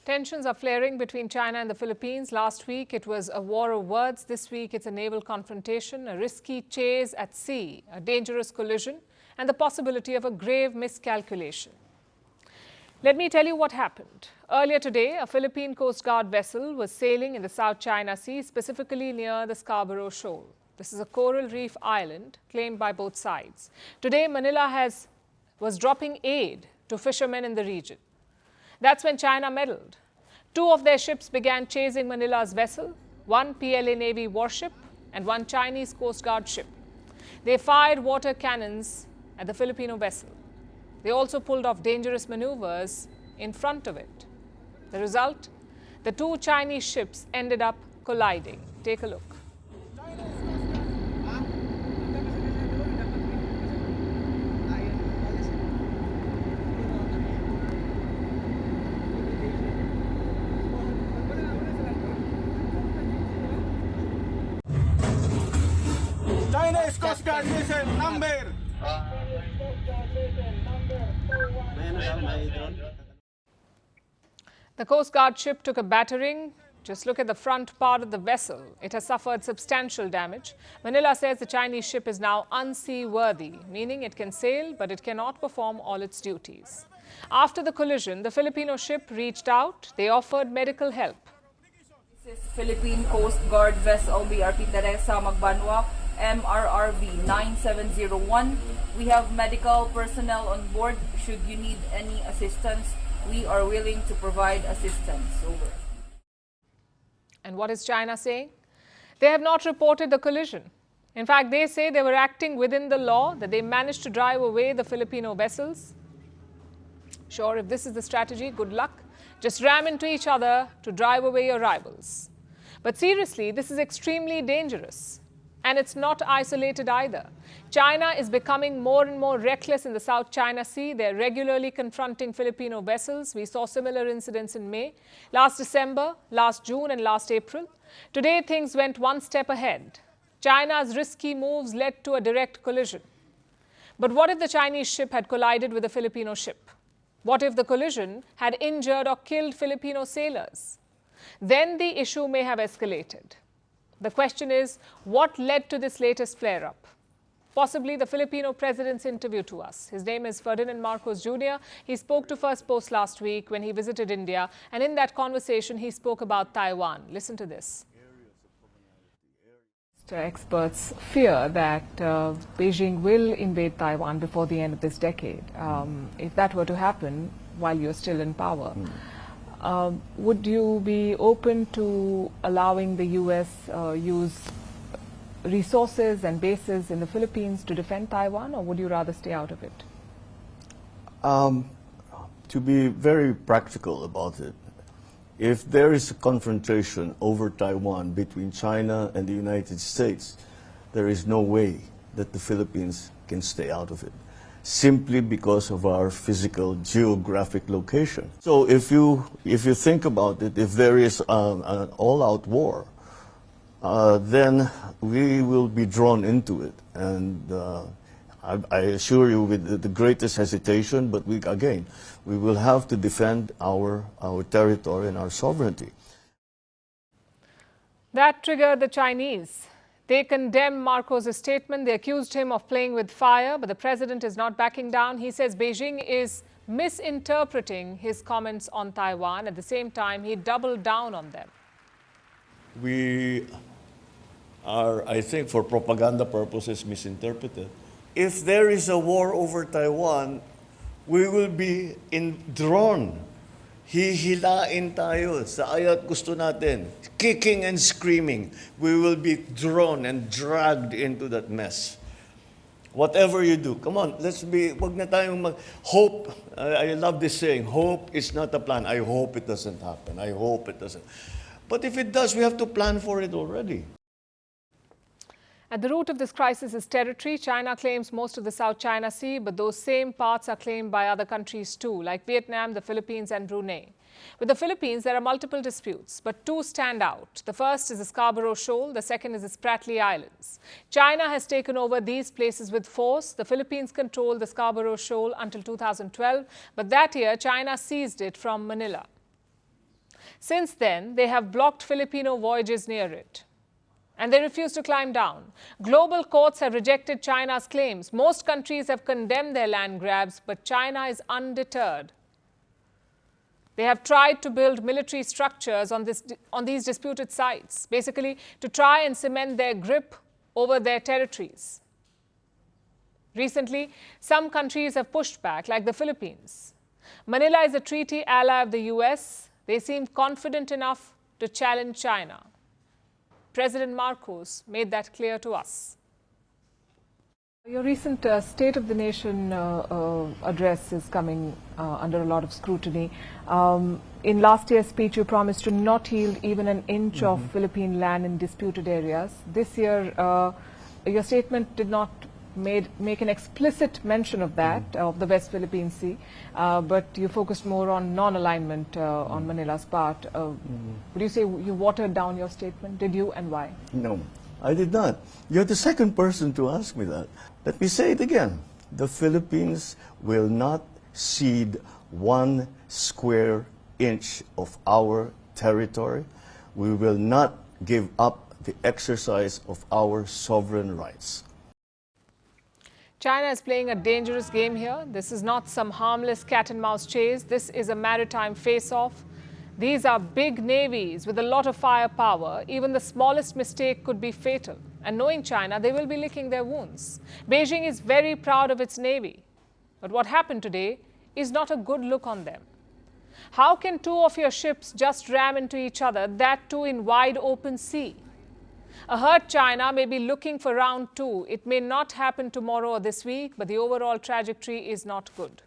Tensions are flaring between China and the Philippines. Last week, it was a war of words. This week, it's a naval confrontation, a risky chase at sea, a dangerous collision, and the possibility of a grave miscalculation. Let me tell you what happened. Earlier today, a Philippine Coast Guard vessel was sailing in the South China Sea, specifically near the Scarborough Shoal. This is a coral reef island claimed by both sides. Today, Manila was dropping aid to fishermen in the region. That's when China meddled. Two of their ships began chasing Manila's vessel, one PLA Navy warship and one Chinese Coast Guard ship. They fired water cannons at the Filipino vessel. They also pulled off dangerous maneuvers in front of it. The result? The two Chinese ships ended up colliding. Take a look. China's Coast Guard vessel number. The Coast Guard ship took a battering. Just look at the front part of the vessel. It has suffered substantial damage. Manila says the Chinese ship is now unseaworthy, meaning it can sail, but it cannot perform all its duties. After the collision, the Filipino ship reached out. They offered medical help. This is Philippine Coast Guard vessel BRP Teresa Magbanwa, MRRV 9701. We have medical personnel on board. Should you need any assistance, we are willing to provide assistance. Over. And what is China saying? They have not reported the collision. In fact, they say they were acting within the law, that they managed to drive away the Filipino vessels. Sure, if this is the strategy, good luck. Just ram into each other to drive away your rivals. But seriously, this is extremely dangerous. And it's not isolated either. China is becoming more and more reckless in the South China Sea. They're regularly confronting Filipino vessels. We saw similar incidents in May, last December, last June, and last April. Today, things went one step ahead. China's risky moves led to a direct collision. But what if the Chinese ship had collided with a Filipino ship? What if the collision had injured or killed Filipino sailors? Then the issue may have escalated. The question is, what led to this latest flare-up? Possibly the Filipino president's interview to us. His name is Ferdinand Marcos Jr. He spoke to Firstpost last week when he visited India. And in that conversation, he spoke about Taiwan. Listen to this. Experts fear that Beijing will invade Taiwan before the end of this decade. If that were to happen while you're still in power, would you be open to allowing the U.S. Use resources and bases in the Philippines to defend Taiwan, or would you rather stay out of it? To be very practical about it, if there is a confrontation over Taiwan between China and the United States, there is no way that the Philippines can stay out of it, simply because of our physical geographic location. So if you think about it, if there is an all-out war, then we will be drawn into it. And I assure you with the greatest hesitation, but we will have to defend our territory and our sovereignty. That triggered the Chinese. They condemned Marcos' statement. They accused him of playing with fire, but the president is not backing down. He says Beijing is misinterpreting his comments on Taiwan. At the same time, he doubled down on them. We are, I think, for propaganda purposes, misinterpreted. If there is a war over Taiwan, we will be drawn. Hihilain tayo sa aya't gusto natin. Kicking and screaming. We will be drawn and dragged into that mess. Whatever you do, come on, wag na tayong hope. I love this saying, hope is not a plan. I hope it doesn't happen. I hope it doesn't. But if it does, we have to plan for it already. At the root of this crisis is territory. China claims most of the South China Sea, but those same parts are claimed by other countries too, like Vietnam, the Philippines and Brunei. With the Philippines, there are multiple disputes, but two stand out. The first is the Scarborough Shoal, the second is the Spratly Islands. China has taken over these places with force. The Philippines controlled the Scarborough Shoal until 2012, but that year, China seized it from Manila. Since then, they have blocked Filipino voyages near it. And they refuse to climb down. Global courts have rejected China's claims. Most countries have condemned their land grabs, but China is undeterred. They have tried to build military structures on these disputed sites, basically to try and cement their grip over their territories. Recently, some countries have pushed back, like the Philippines. Manila is a treaty ally of the US. They seem confident enough to challenge China. President Marcos made that clear to us. Your recent State of the Nation address is coming under a lot of scrutiny. In last year's speech, you promised to not yield even an inch of Philippine land in disputed areas. This year, your statement did not make an explicit mention of that, of the West Philippine Sea, but you focused more on non-alignment on Manila's part. Would you say you watered down your statement? Did you, and why? No, I did not. You're the second person to ask me that. Let me say it again. The Philippines will not cede 1 square inch of our territory. We will not give up the exercise of our sovereign rights. China is playing a dangerous game here. This is not some harmless cat and mouse chase. This is a maritime face-off. These are big navies with a lot of firepower. Even the smallest mistake could be fatal. And knowing China, they will be licking their wounds. Beijing is very proud of its navy. But what happened today is not a good look on them. How can two of your ships just ram into each other, that too in wide open sea? A hurt China may be looking for round 2. It may not happen tomorrow or this week, but the overall trajectory is not good.